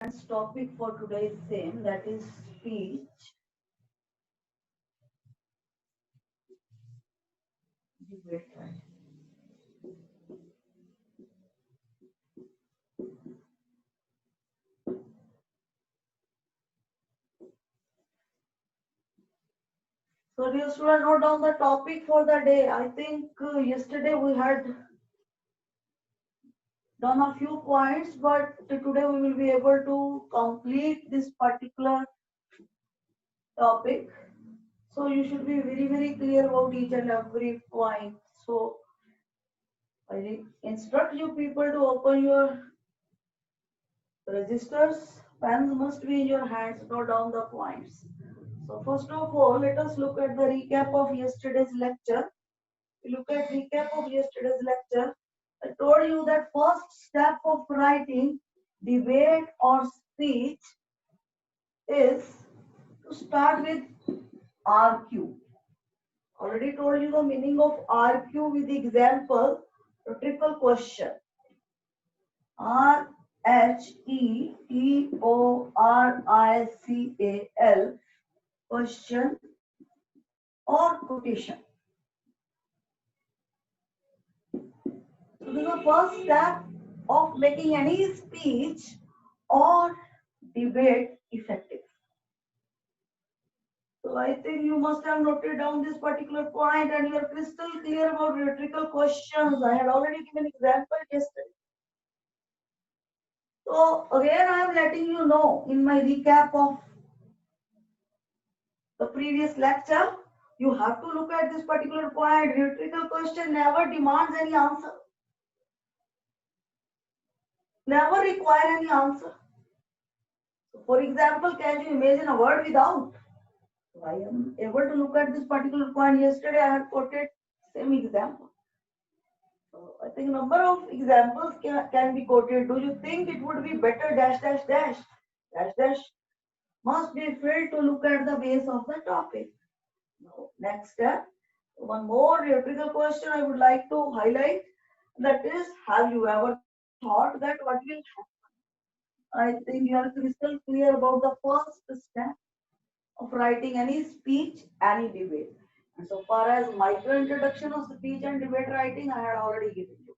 Topic for today is same, that is speech, debate, right? So dear student, note down the topic for the day. I think yesterday we had done a few points, but today we will be able to complete this particular topic. So you should be very, very clear about each and every point. So I instruct you people to open your registers. Pens must be in your hands. Note down the points. So first of all, let us look at the recap of yesterday's lecture. We look at recap of yesterday's lecture. I told you that first step of writing debate or speech is to start with RQ. Already told you the meaning of RQ with the example, rhetorical question. RHETORICAL, question or quotation. So this is the first step of making any speech or debate effective. So I think you must have noted down this particular point and you are crystal clear about rhetorical questions. I had already given example yesterday. So again I am letting you know in my recap of the previous lecture, you have to look at this particular point. Rhetorical question never demands any answer. Never require any answer. So for example, can you imagine a word without? So I am able to look at this particular point. Yesterday I had quoted same example. So I think number of examples can be quoted. Do you think it would be better dash dash dash? Dash dash must be filled to look at the base of the topic. Now, next step. One more rhetorical question I would like to highlight. That is, have you ever thought that what will happen? I think you are crystal clear about the first step of writing any speech, any debate. And so far as micro introduction of speech and debate writing, I had already given you.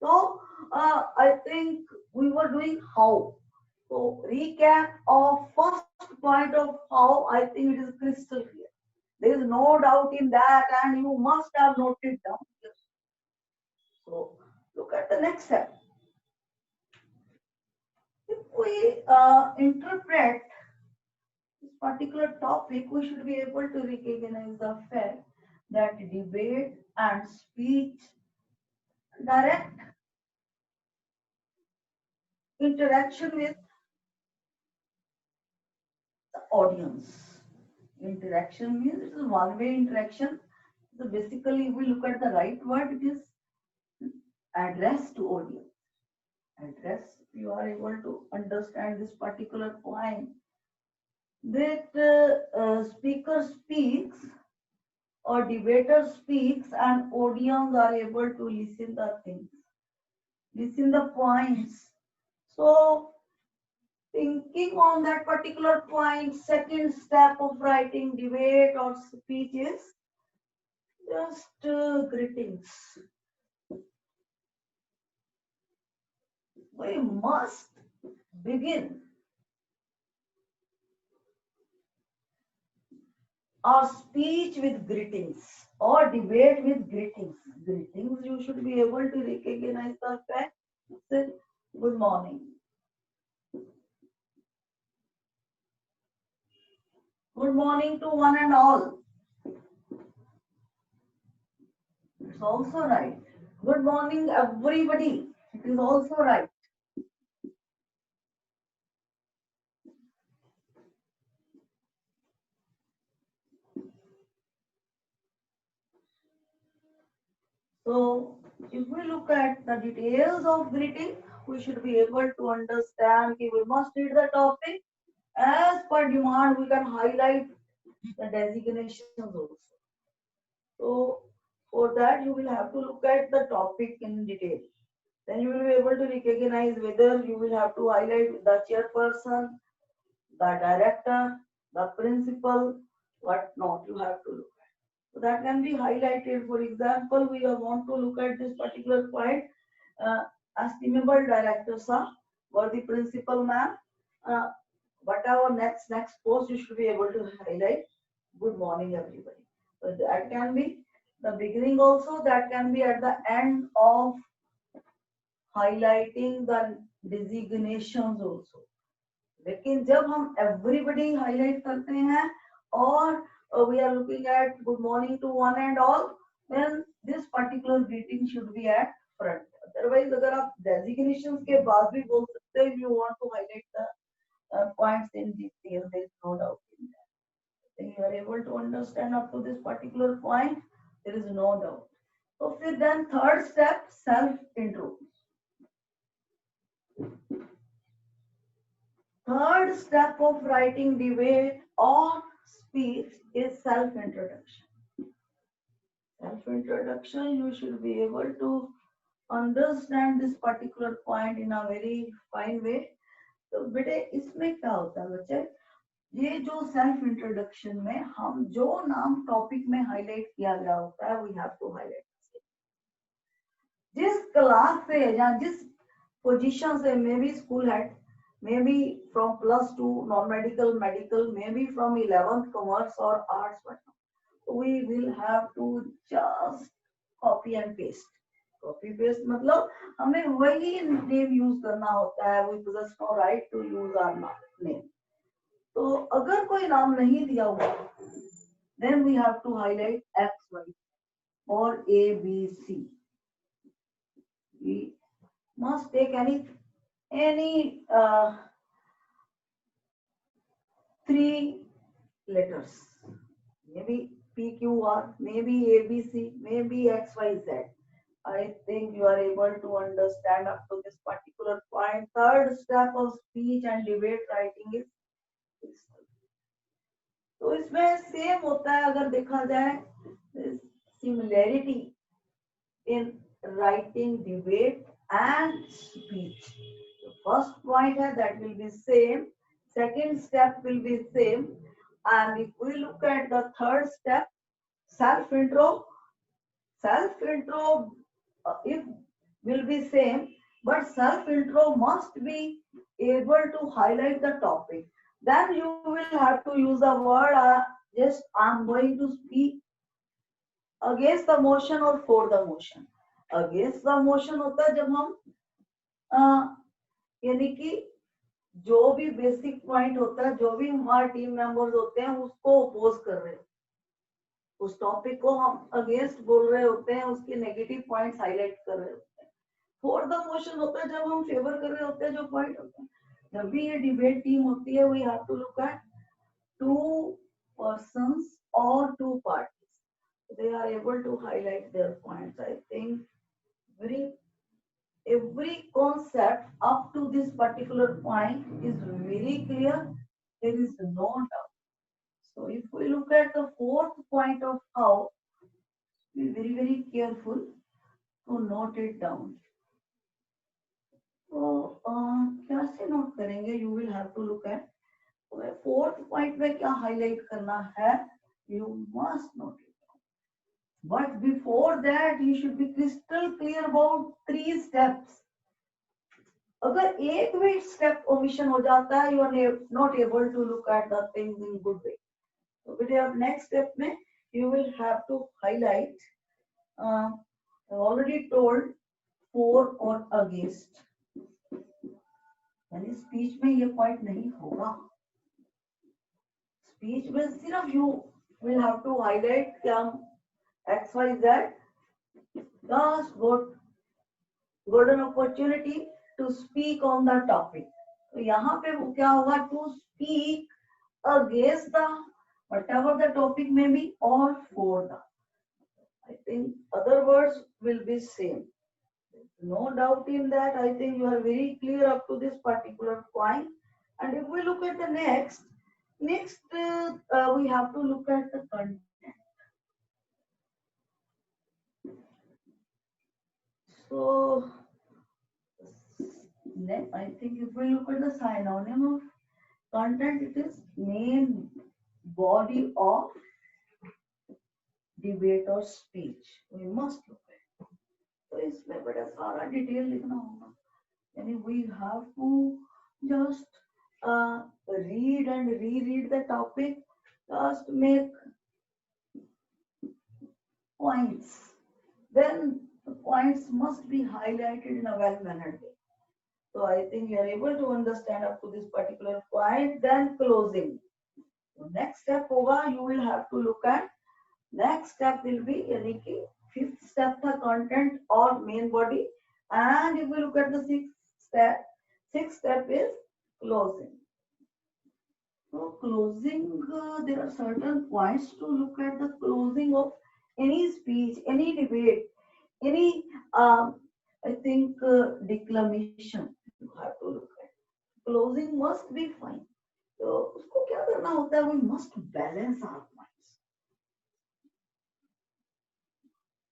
So I think we were doing how. So recap of first point of how, I think it is crystal clear. There is no doubt in that, and you must have noted down. So look at the next step. If we interpret this particular topic, we should be able to recognize the fact that debate and speech direct interaction with the audience. Interaction means it is one-way interaction. So basically, if we look at the right word, it is address to audience. Address, you are able to understand this particular point that speaker speaks or debater speaks and audience are able to listen the things, listen the points. So thinking on that particular point, second step of writing debate or speech is just greetings. We must begin our speech with greetings or debate with greetings. Greetings, you should be able to recognize the fact. Say, good morning. Good morning to one and all. It's also right. Good morning, everybody. It is also right. So, if we look at the details of greeting, we should be able to understand that we must read the topic. As per demand, we can highlight the designations also. So, for that, you will have to look at the topic in detail. Then you will be able to recognize whether you will have to highlight the chairperson, the director, the principal, what not you have to look at. So that can be highlighted. For example, we want to look at this particular point. Estimable director sir, worthy principal ma'am, whatever next post you should be able to highlight. Good morning everybody. So that can be the beginning also, that can be at the end of highlighting the designations also. लेकिन जब हम everybody highlight करते हैं और we are looking at good morning to one and all, then this particular greeting should be at front. Otherwise अगर आप designations के बाद भी बोल सकते हैं, if you want to highlight the points in detail, there is no doubt in that. Then you are able to understand up to this particular point, there is no doubt. So then third step, self intro. Third step of writing debate or speech is self-introduction. Self-introduction, you should be able to understand this particular point in a very fine way. तो बेटे इसमें क्या होता है बच्चे, ये जो self introduction में हम जो नाम टॉपिक में हाईलाइट किया गया होता है, वी हैव टू हाईलाइट जिस क्लास से या जिस पोजीशन से, may be school head, maybe from plus 2 non-medical, medical, maybe from 11th commerce or arts, but we will have to just copy and paste. Copy paste मतलब हमें वही name use करना होता है, we possess no right to use our name. तो अगर कोई नाम नहीं दिया हुआ, then we have to highlight X, Y or A, B, C. We must take any 3 letters, maybe PQR, maybe ABC, maybe XYZ. I think you are able to understand up to this particular point. Third step of speech and debate writing is तो इसमें same होता है अगर देखा जाए, similarity in writing debate and speech. The first point है that will be same, second step will be same, and if we look at the third step, self intro if will be same, but self intro must be able to highlight the topic. Then you will have to use a word, just I'm going to speak against the motion or for the motion. Against the motion होता है जब हम यानी कि जो भी basic point होता है, जो भी हमारे टीम मेंबर्स होते हैं उसको अपोज कर रहे हैं, उस टॉपिक को हम अगेंस्ट बोल रहे होते हैं, उसके नेगेटिव पॉइंट्स हाईलाइट कर रहे होते हैं. फॉर द मोशन होता है जब हम फेवर कर रहे होते हैं जो पॉइंट होता है. जब भी ये डिबेट टीम होती है, we have to look at 2 persons or 2 parties. They are able to highlight their points. I think every concept up to this particular point is very clear. There is no doubt. So if we look at the fourth point of how, be very careful to note it down. तो कैसे note करेंगे, you will have to look at fourth point में क्या highlight करना है, you must note it. But before that, you should be crystal clear about 3 steps. अगर एक भी स्टेप ओमिशन हो जाता है, you are not able to look at the things in good way. So बेटे अब नेक्स्ट स्टेप में you will have to highlight, I already told, for or against. यानी स्पीच में ये पॉइंट नहीं होगा. स्पीच में सिर्फ you will have to highlight क्या XYZ just got an opportunity to speak on the topic. तो यहाँ पे वो क्या होगा, to speak against the whatever the topic may be or for the. I think other words will be same. No doubt in that. I think you are very clear up to this particular point. And if we look at the next we have to look at the content. So then I think if we look at the synonym of content, it is main body of debate or speech. We must look at. तो इसमें बड़ा सारा detail लिखना होगा, यानी we have to just read and reread the topic, just make points. Then the points must be highlighted in a well-mannered way. So I think you are able to understand up to this particular point. Then closing. So next step होगा, you will have to look at. Next step will be यानी कि fifth step था content or main body, and if we look at the sixth step is closing. So closing, there are certain points to look at the closing of any speech, any debate, any I think declamation. You have to look at. Closing must be fine. तो उसको क्या करना होता है? We must balance our points.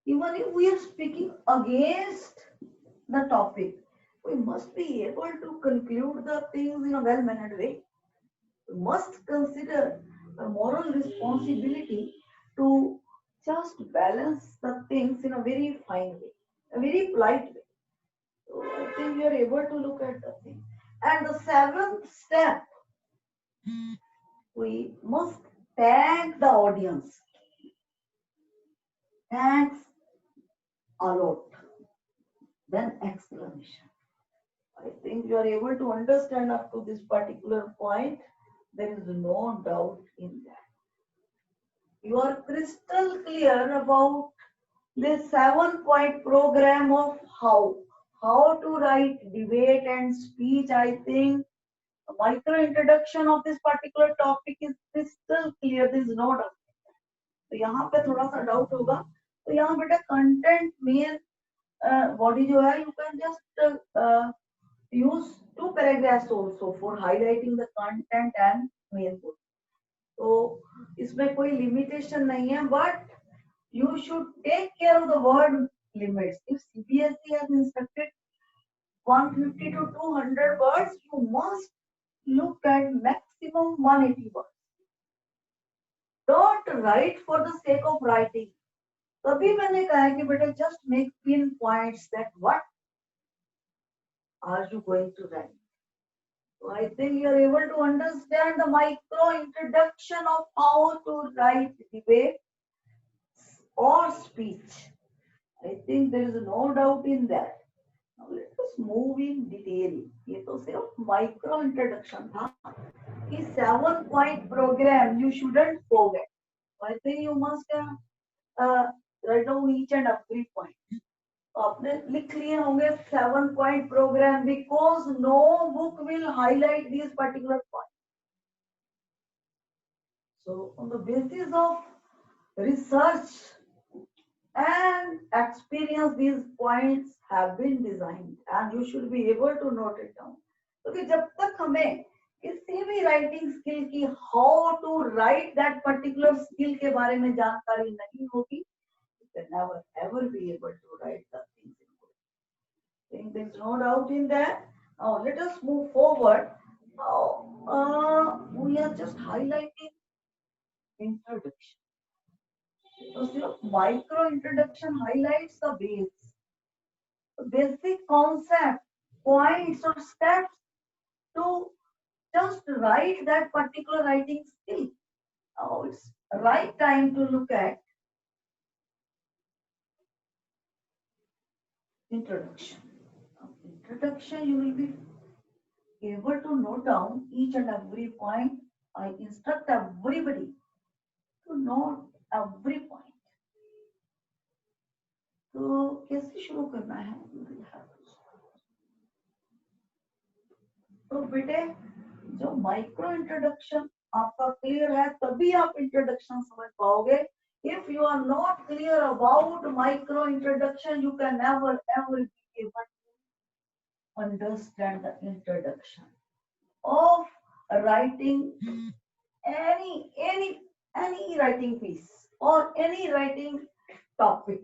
Even if we are speaking against the topic, we must be able to conclude the things in a well-mannered way. We must consider the moral responsibility to just balance the things in a very fine way, a very polite way. So I think we are able to look at the thing. And the seventh step, we must thank the audience. Thanks a lot. Then exclamation. I think you are able to understand up to this particular point. There is no doubt in that. You are crystal clear about this 7-point program of how to write debate and speech. I think the micro introduction of this particular topic is crystal clear. There is no doubt. तो यहाँ पे थोड़ा सा doubt होगा, तो यहाँ बेटा content main body जो है, you can just use 2 paragraphs also for highlighting the content and main body. तो इसमें कोई limitation नहीं है, but you should take care of the word limits. If CBSE has instructed 150 to 200 words, you must look at maximum 180 words. Don't write for the sake of writing. तभी मैंने कहा है कि बेटा just make pin points that what are you going to write. So I think you are able to understand the micro introduction of how to write debate or speech. I think there is no doubt in that. Now let us move in detail. ये तो सिर्फ micro introduction था. कि 7-point program you shouldn't forget. I think you must write down each and every point. आपने लिख लिए होंगे 7-point program, because no book will highlight these particular points. So on the basis of research and experience, these points have been designed and you should be able to note it down. क्योंकि जब तक हमें किसी भी writing skill की how to write that particular skill के बारे में जानकारी नहीं होगी, you can never ever be able to write the things in good. I think there is no doubt in that. Now let us move forward. Now we are just highlighting introduction. So सिर्फ micro introduction highlights the base, basic concept, points or steps to just write that particular writing skill. Now it's right time to look at introduction. Now, introduction, you will be able to note down each and every point. I instruct everybody to note every point. तो कैसे शुरू करना है? तो बेटे जो micro introduction आपका clear है तभी आप इंट्रोडक्शन समझ पाओगे. If you are not clear about micro introduction, you can never ever be able to understand the introduction of writing any writing piece or any writing topic.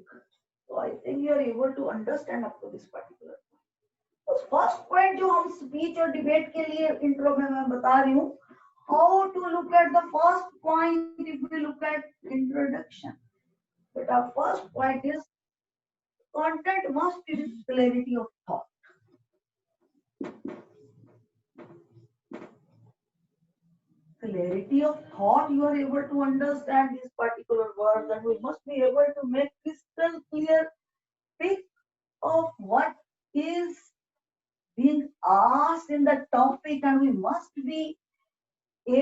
So I think you are able to understand up to this particular point. तो first point जो हम speech और debate के लिए intro में मैं बता रही हूँ, how to look at the first point if we look at introduction. बेटा first point is content must be with clarity of thought. Clarity of thought, you are able to understand these particular words, and we must be able to make crystal clear pic of what is being asked in the topic, and we must be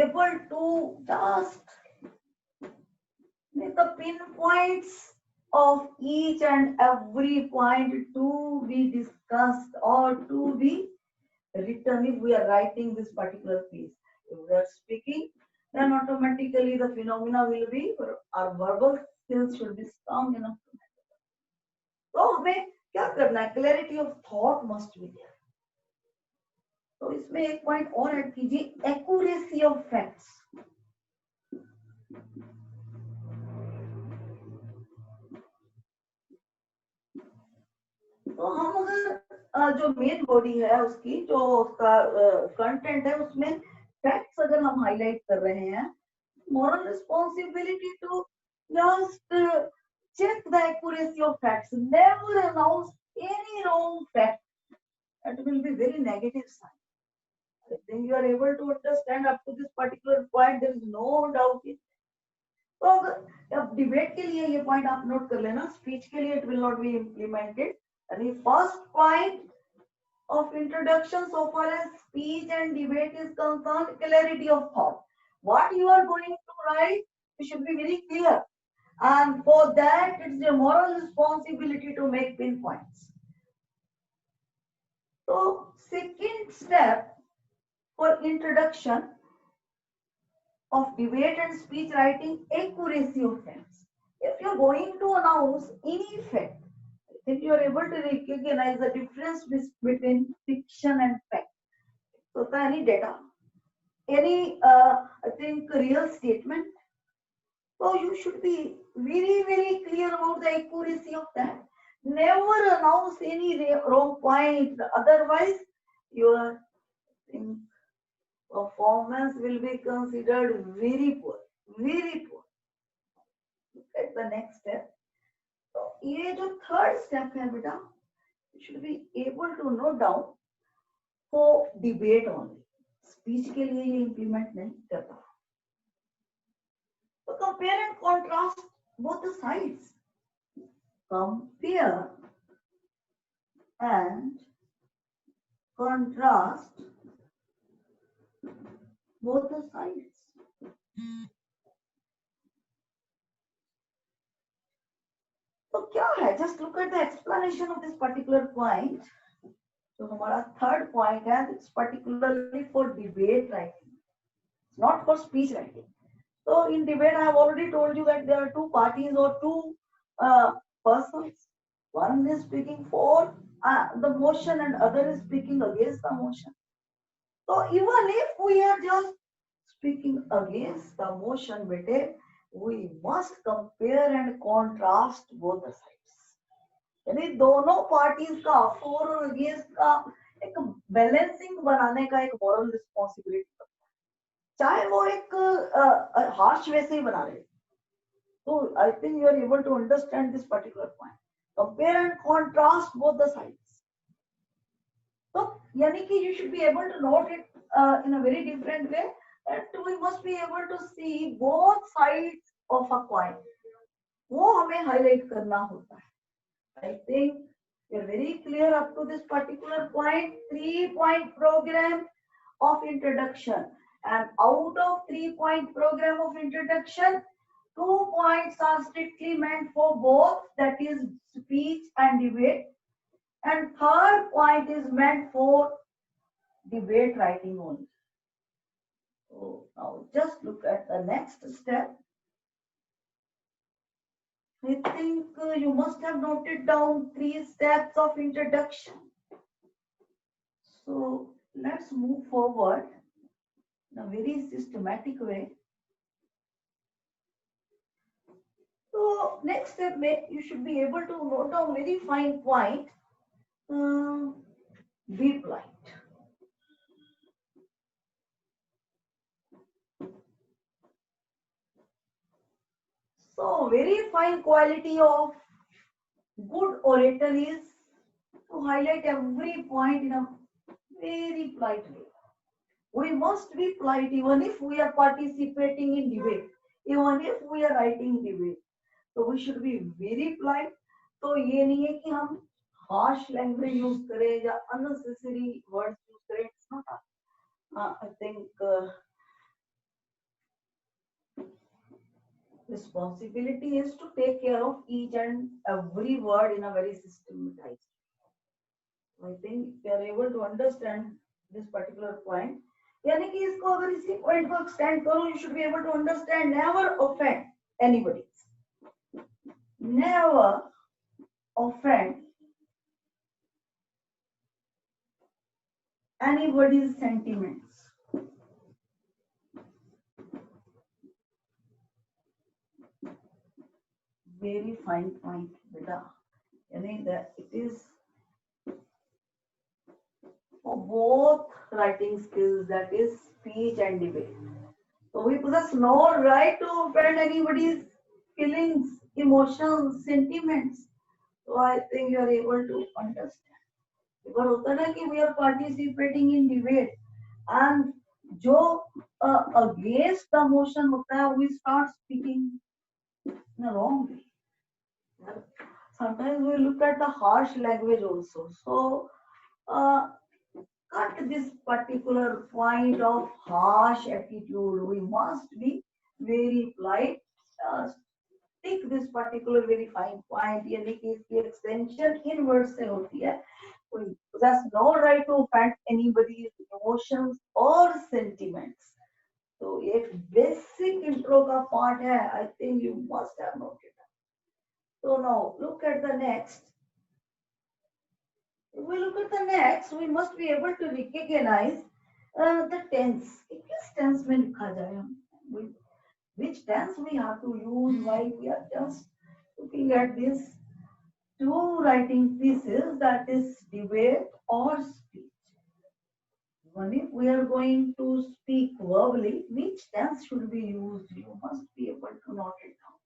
able to just make the pinpoints of each and every point to be discussed or to be written if we are writing this particular piece. If we are speaking, then automatically the phenomena will be, our verbal skills should be strong enough to handle. तो हमें क्या करना है? Clarity of thought must be there. तो इसमें एक point और add कीजिए, accuracy of facts. तो हम अगर जो मेन बॉडी है उसकी, जो उसका कंटेंट है, उसमें फैक्ट्स अगर हम हाईलाइट कर रहे हैं, moral responsibility to just check the accuracy of facts. Never announce any wrong fact. That will be very negative sign. I think you are able to understand up to this particular point. There is no doubt in. तो अगर अब debate के लिए ये point आप note कर लेना, speech के लिए it will not be implemented. यानी first point of introduction so far as speech and debate is concerned, clarity of thought. What you are going to write, you should be very clear, and for that it's your moral responsibility to make pinpoints. So second step for introduction of debate and speech writing, accuracy of facts. If you are going to announce any fact, if you are able to recognize the difference between fiction and fact, so any data, any I think real statement, so you should be very clear about the accuracy of that. Never announce any wrong point, otherwise your performance will be considered very poor. Look at the next step. तो ये जो third step है बेटा, you should be able to note down for debate only. Speech के लिए ये implement नहीं करता. तो compare and contrast both the sides. Compare and contrast both the sides. तो क्या है? Just look at the explanation of this particular point. तो हमारा थर्ड पॉइंट है, it's particularly for debate writing, not for speech writing. So in debate, I have already told you that there are two parties or two persons. One is speaking for the motion and other is speaking against the motion. So even if we are just speaking against the motion, bete, we must compare and contrast both the sides. यानी दोनों parties का for और against का एक balancing बनाने का एक moral responsibility बनता है, चाहे वो एक हार्श वे से ही बना रहे. तो I think you are able to understand this particular point. Compare and contrast both the sides. तो यानी कि you should be able to note it in a very different way, that we must be able to see both sides of a coin. वो हमें highlight करना होता है. I think you're very clear up to this particular point. 3-point program of introduction, and out of 3-point program of introduction, 2 points are strictly meant for both, that is speech and debate, and third point is meant for debate writing only. So now just look at the next step. I think you must have noted down 3 steps of introduction. So let's move forward in a very systematic way. So next step, you should be able to note down very fine point. be polite. So very fine quality of good orator is to highlight every point in a very polite way. We must be polite even if we are participating in debate, even if we are writing debate. So we should be very polite. तो ये नहीं है कि हम harsh language use करें या unnecessary words use करें. It's not. I think responsibility is to take care of each and every word in a very systematized. I think if you are able to understand this particular point, यानी कि इसको अगर इसी point को extend करो, you should be able to understand. Never offend anybody. Never offend anybody's sentiments. Very fine point, beta. यानी that it is for both writing skills, that is speech and debate. So we possess no right to offend anybody's feelings, emotions, sentiments. So I think you are able to understand. Because होता है ना कि we are participating in debate and जो against the motion होता है, we start speaking in a wrong way. Sometimes we look at the harsh language also. So cut this particular point of harsh attitude. We must be very polite. Take this particular very fine point. यानी कि इसकी extension in words से होती है. We possess no right to offend anybody's emotions or sentiments. So एक basic intro का part है. I think you must have noted. So now look at the next. If we look at the next, we must be able to recognize the tense. किस tense में लिखा जाए हम? Which tense we have to use while we are just looking at these two writing pieces, that is debate or speech. When if we are going to speak verbally, which tense should be used? You must be able to note it down.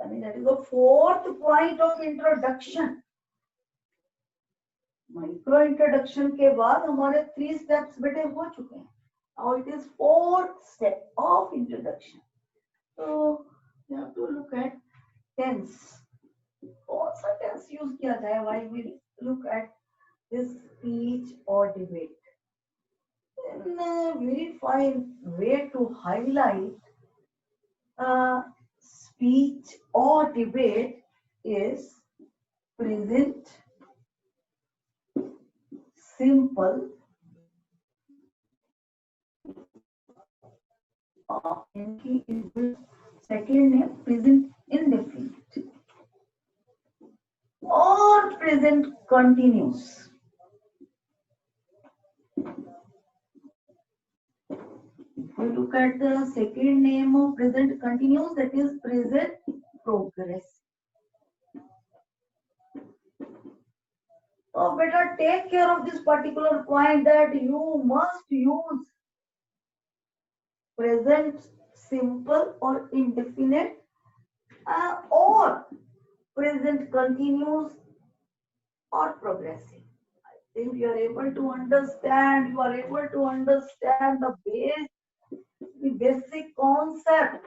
I mean, that is the fourth point of introduction. Micro introduction के बाद हमारे 3 steps बेटे हो चुके हैं. Now it is 4th step of introduction. So you have to look at tense. कौन सा tense use किया जाए while we look at this speech or debate? And a very fine way to highlight speech or debate is present simple second name present indefinite or present continuous. If we look at the second name of present continuous, that is present progressive. So better take care of this particular point, that you must use present simple or indefinite or present continuous or progressive. I think you are able to understand. You are able to understand the basic concept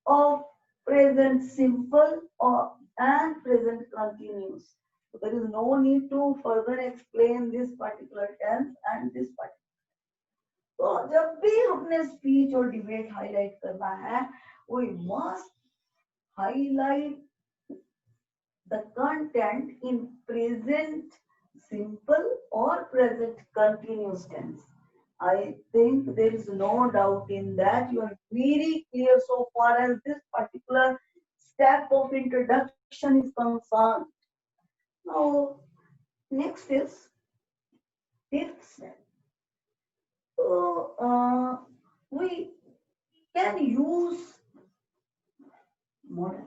of present simple or and present continuous. So there is no need to further explain this particular tense and this particular. तो जब भी अपने speech और debate highlight करना है, we must highlight the content in present simple or present continuous tense. I think there is no doubt in that. You are very clear so far as this particular step of introduction is concerned. Now, next is 5th step. So, we can use models.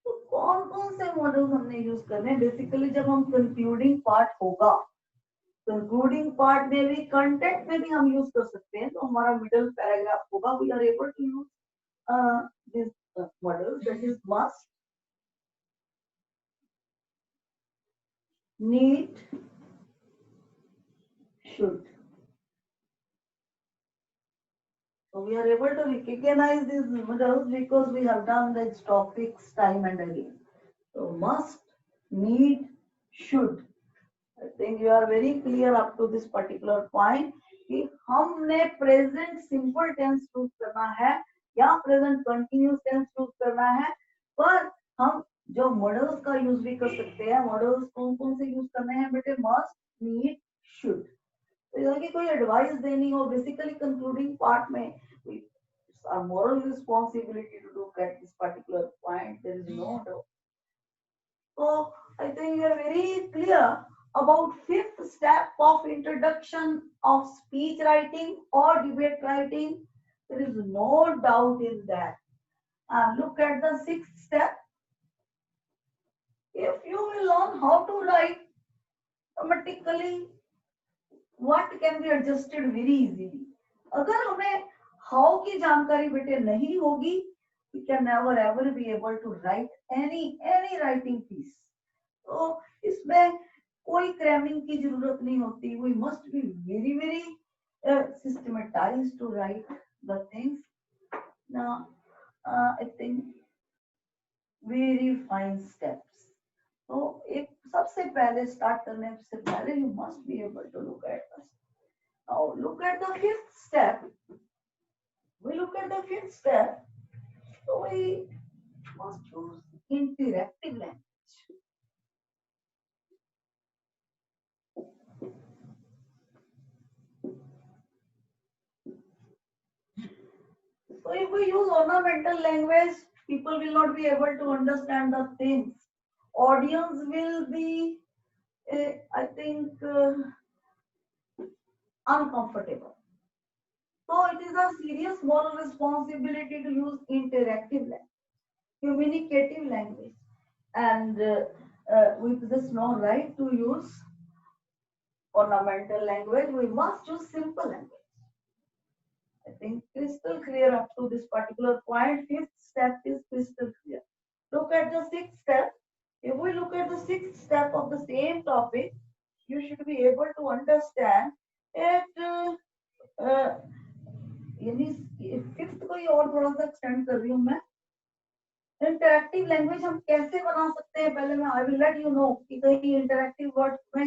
तो कौन कौन से use करने हैं basically जब हम concluding part होगा, concluding part में भी कंटेंट में भी हम यूज कर सकते हैं, तो हमारा मिडल पैराग्राफ होगा, we are able to use this model that is must, need, should. So we are able to recognize these models because we have done these topics time and again. So must, need, should. I think you are very clear up to this particular point कि हमने present simple tense use करना है या present continuous tense use करना है, पर हम जो मॉडल्स का यूज भी कर सकते हैं। मॉडल्स कौन कौन से यूज करने हैं बेटे? Must, need, should. तो यदि कोई एडवाइस देनी हो बेसिकली कंक्लूडिंग पार्ट में, it's our moral responsibility to look at this particular point, there is no doubt. So I think we are very clear about fifth step of introduction of speech writing or debate writing. There is no doubt in that. And look at the sixth step. If you will learn how to write, automatically what can be adjusted very easily. अगर हमें how की जानकारी बेटे नहीं होगी, we can never ever be able to write any writing piece. तो इसमें कोई cramming की जरूरत नहीं होती. We must be very systematized to write the things. Now, I think very fine steps. तो एक सबसे पहले स्टार्ट करने से पहले you must be able to look at this. Now look at the fifth step. We look at the fifth step. So we must use interactive language. So if we use ornamental language, people will not be able to understand the things. Audience will be, I think, uncomfortable. So it is a serious moral responsibility to use interactive language, communicative language, and we possess no right to use ornamental language. We must use simple language. I think crystal clear up to this particular point. Fifth step is crystal clear. Look at the sixth step. If we look at the sixth step of the same topic, you should be able to understand it. यानी fifth को और थोड़ा सा extend कर रही हूँ मैं। Interactive language हम कैसे बना सकते हैं, पहले मैं I will let you know कि कहीं इंटरैक्टिव वर्ड्स में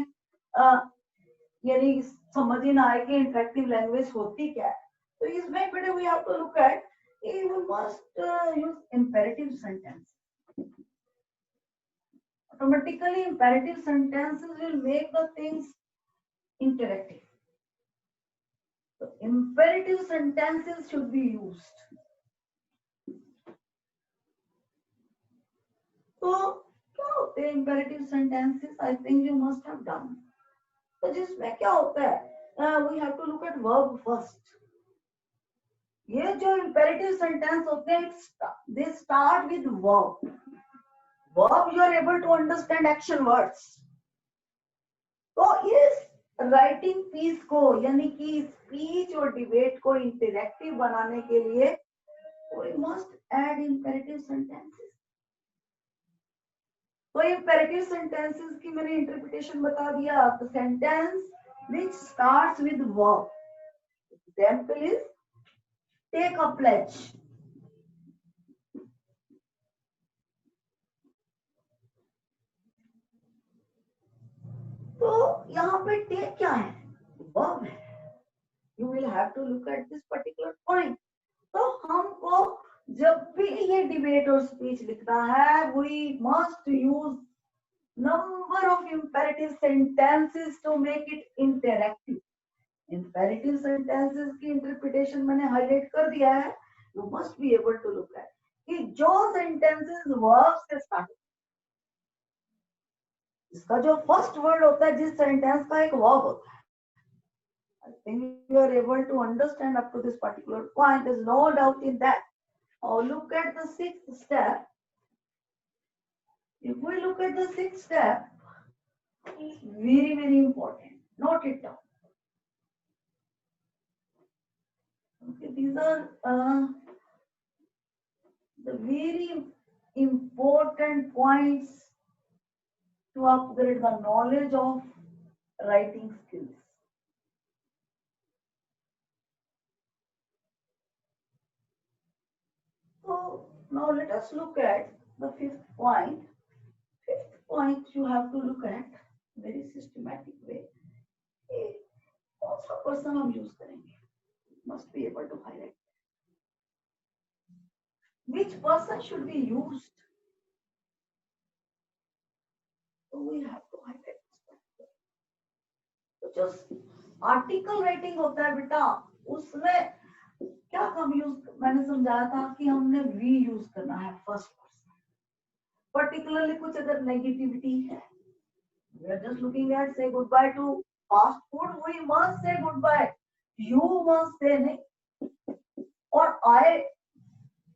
यानी समझ ही ना आए कि इंटरैक्टिव लैंग्वेज होती क्या है। तो इसमें बेटे we have to look at you must use imperative sentence. Automatically imperative sentences will make the things interactive. So imperative sentences should be used. So क्या होते हैं imperative sentences? I think you must have done. तो जिसमें क्या होता है? We have to look at verb first. ये जो imperative sentence होते हैं, they start with verb. Verb you are able to understand action words. तो इस राइटिंग पीस को यानी कि स्पीच और डिबेट को इंटरैक्टिव बनाने के लिए we must add imperative sentences. तो imperative sentences की मैंने इंटरप्रिटेशन बता दिया। The sentence which starts with verb. Example is take a pledge. तो यहाँ पे टेक क्या है? वर्ब है। You will have to look at this particular point. तो हमको जब भी ये डिबेट और स्पीच लिखना है, we must use number of imperative sentences to make it interactive. Imperative sentences की इंटरप्रिटेशन मैंने हाईलाइट कर दिया है। You must be able to look at कि जो sentences verb से स्टार्ट, इसका जो फर्स्ट वर्ड होता है, जिस सेंटेंस का एक वर्ब होता है। I think you are able to understand up to this particular point. There's no doubt in that. Now look at the sixth step. If we look at the sixth step, it's very, very important. Note it down. Okay, these are the very important points to upgrade the knowledge of writing skills. So now let us look at the fifth point. Fifth point you have to look at very systematic way. कौन सा person हम use करेंगे? Must be able to highlight. Which person should be used? So we have to highlight. तो जो article writing होता है बेटा, उसमें क्या हम यूज, मैंने समझाया था कि हमने वी यूज करना है फर्स्ट पर्सन. पर्टिकुलरली कुछ अगर नेगेटिविटी है, we are just looking at say goodbye to fast food, we must say goodbye. You must say नहीं, और I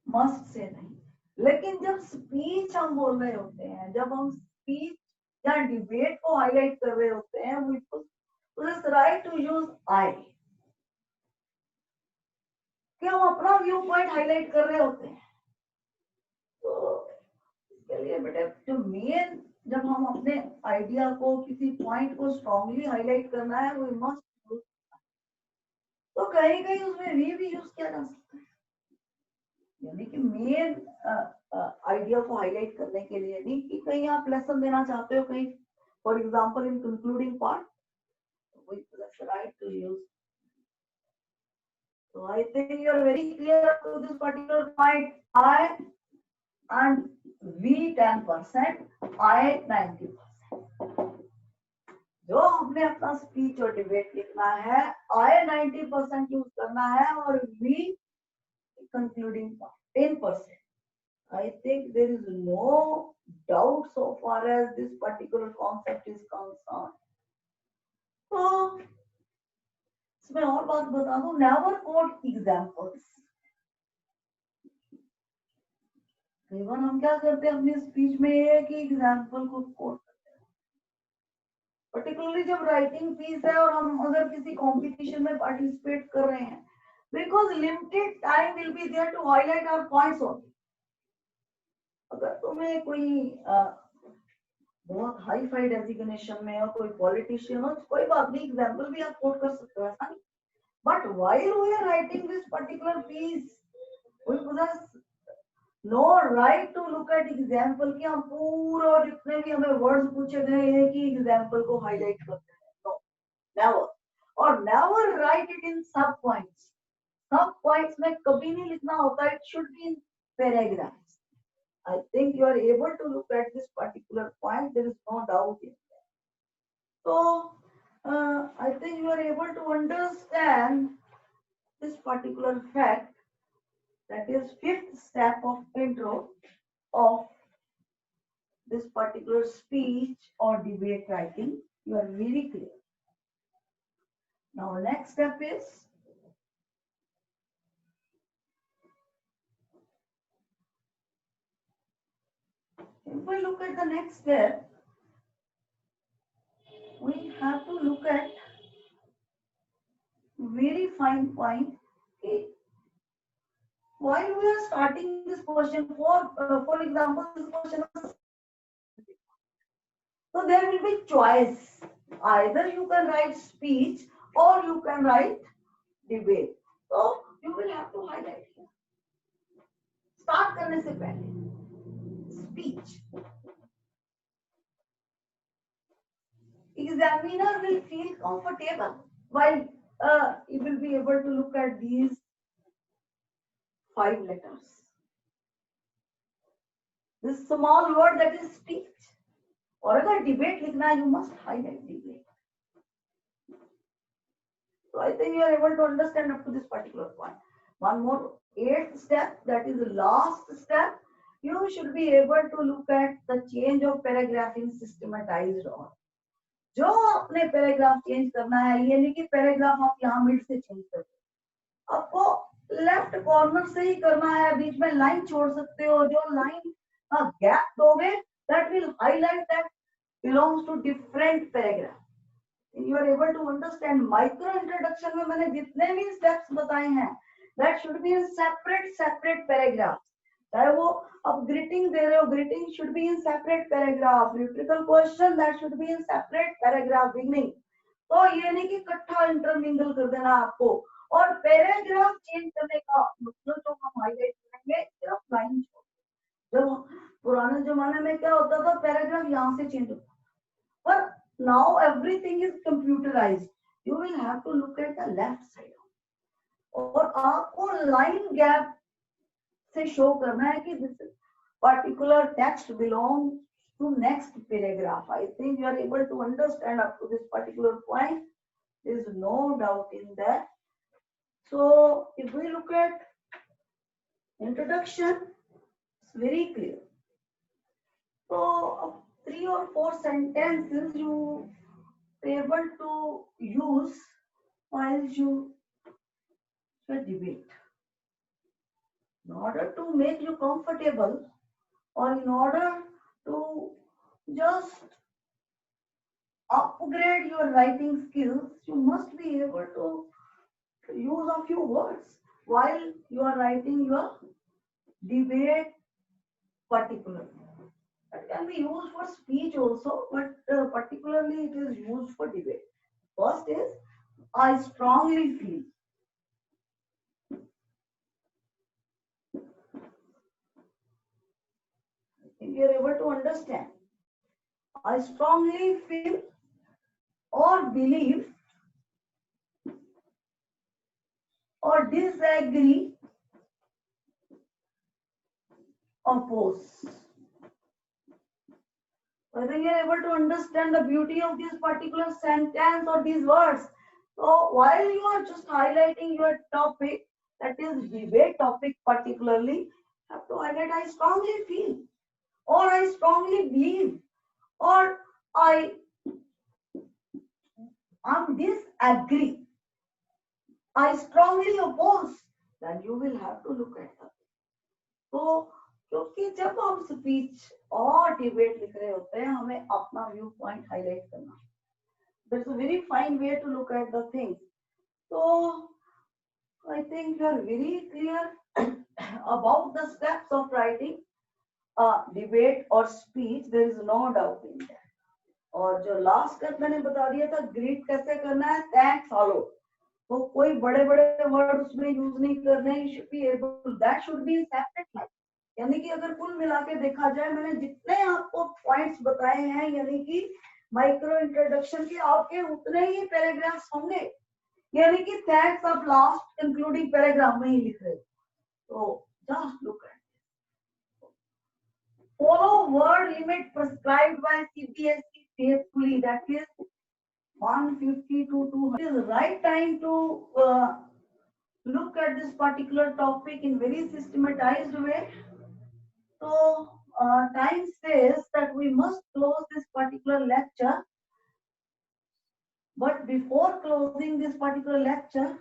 must say नहीं. लेकिन जब स्पीच हम बोल रहे होते हैं, जब हम स्पीच या डिबेट को हाईलाइट कर रहे होते हैं, we possess right to use I. कि हम अपना व्यू पॉइंट हाईलाइट कर रहे होते हैं. तो इसके लिए बेटे जो मेन, जब हम अपने आइडिया को, किसी पॉइंट को स्ट्रांगली हाईलाइट करना है, वो मस्ट यूज. तो कहीं कहीं उसमें भी यूज किया जा सकता है, यानी कि मेन आइडिया को हाईलाइट करने के लिए नहीं कि कहीं आप लेसन देना चाहते हो, कहीं for example in concluding part, we possess the right to use. So I think you are very clear to this particular point. I and we 10%, I 90%. जो हमने अपना स्पीच और डिबेट लिखना है, I 90% यूज करना है और we concluding part 10%. I think there is no doubt so far as this particular concept is concerned. तो इसमें और बात बता दूं, never quote examples. कई बार हम क्या करते हैं अपनी स्पीच में, एक ही एग्जाम्पल को कोट करते हैं, पर्टिकुलरली जब राइटिंग पीस है और हम अगर किसी कंपटीशन में पार्टिसिपेट कर रहे हैं, because limited time will be there to highlight our points only. अगर तुम्हें कोई बहुत हाई फाई डेजिग्नेशन में हो, कोई पॉलिटिशियन हो, कोई बात नहीं, एग्जाम्पल भी आप कोट कर सकते हो, ऐसा नहीं. But while we are writing this particular piece, we possess no right to look at example कि हम पूरा जितने भी हमें वर्ड्स पूछे गए हैं कि एग्जाम्पल को हाईलाइट करते हैं. No, never. और never write it in sub points. Sub points में कभी नहीं लिखना होता, it should be in paragraphs. I think you are able to look at this particular point. There is no doubt in that. So I think you are able to understand this particular fact. That is fifth step of intro of this particular speech or debate writing. You are very clear. Now next step is if we look at the next step, we have to look at very fine point. While we are starting this question, for example, this question was, so there will be choice. Either you can write speech or you can write debate. So you will have to highlight here. Start करने से पहले speech. Examiner will feel comfortable while he will be able to look at these 5 letters. This small word that is speech. और अगर debate लिखना है, you must highlight debate. So I think you are able to understand up to this particular point. One more 8th step, that is the last step. You should be able to look at the change of paragraph in systematized order. जो अपने paragraph change करना है, ये नहीं कि paragraph आप यहाँ mid से चेंज कर दो, आपको लेफ्ट कॉर्नर से ही करना है. बीच में लाइन छोड़ सकते हो, जो लाइन का गैप दोगे that will highlight that belongs to different paragraph. You are able to understand. Micro introduction में मैंने जितने भी steps बताए हैं, that should be in separate paragraph. चाहे वो अब greeting दे रहे हो, greeting should be in separate paragraph. Rhetorical question, that should be in separate paragraph beginning. तो ये नहीं कि इकट्ठा इंटरमिंगल कर देना आपको. और पैराग्राफ चेंज करने का मतलब जो हम हाईलाइट करेंगे सिर्फ लाइन. जब पुराने जमाने में क्या होता था, पैराग्राफ यहाँ से चेंज होता, पर now everything is computerized. You will have to look at the left side. और आपको लाइन गैप से शो करना है कि this particular text belongs to next paragraph. I think you are able to understand up to this particular point. There is no doubt in that. So if we look at introduction, it's very clear. So 3 or 4 sentences you are able to use while you debate. In order to make you comfortable, or in order to just upgrade your writing skills, you must be able to use a few words while you are writing your debate particularly. That can be used for speech also, but particularly it is used for debate. First is, I strongly feel. If you are able to understand, I strongly feel or believe or disagree, oppose. Whether you are able to understand the beauty of this particular sentence or these words. So while you are just highlighting your topic, that is debate topic particularly, you have to highlight I strongly feel, or I strongly believe, or I disagree, I strongly oppose, then you will have to look at that. So क्योंकि जब हम speech और debate लिख रहे होते हैं, हमें अपना व्यू पॉइंट हाईलाइट करना. That's a very fine way to look at the things. So I think you are very clear about the steps of writing debate or speech. There is no doubt in that. और जो last step मैंने बता दिया था, greet कैसे करना है, thanks hello, तो कोई बड़े बड़े वर्ड उसमें यूज नहीं करने. You should be able, that should be separate line. यानी कि अगर कुल मिला के देखा जाए, मैंने जितने आपको पॉइंट्स बताए हैं, यानी कि माइक्रो इंट्रोडक्शन के आपके उतने ही पैराग्राफ्स होंगे. यानी कि थैंक्स आप लास्ट इंक्लूडिंग पैराग्राफ में ही लिख रहे हो. तो just look at, follow word limit prescribed by CBSE faithfully, that is 150 to 200. It is the right time to look at this particular topic in very systematized way. So time says that we must close this particular lecture. But before closing this particular lecture,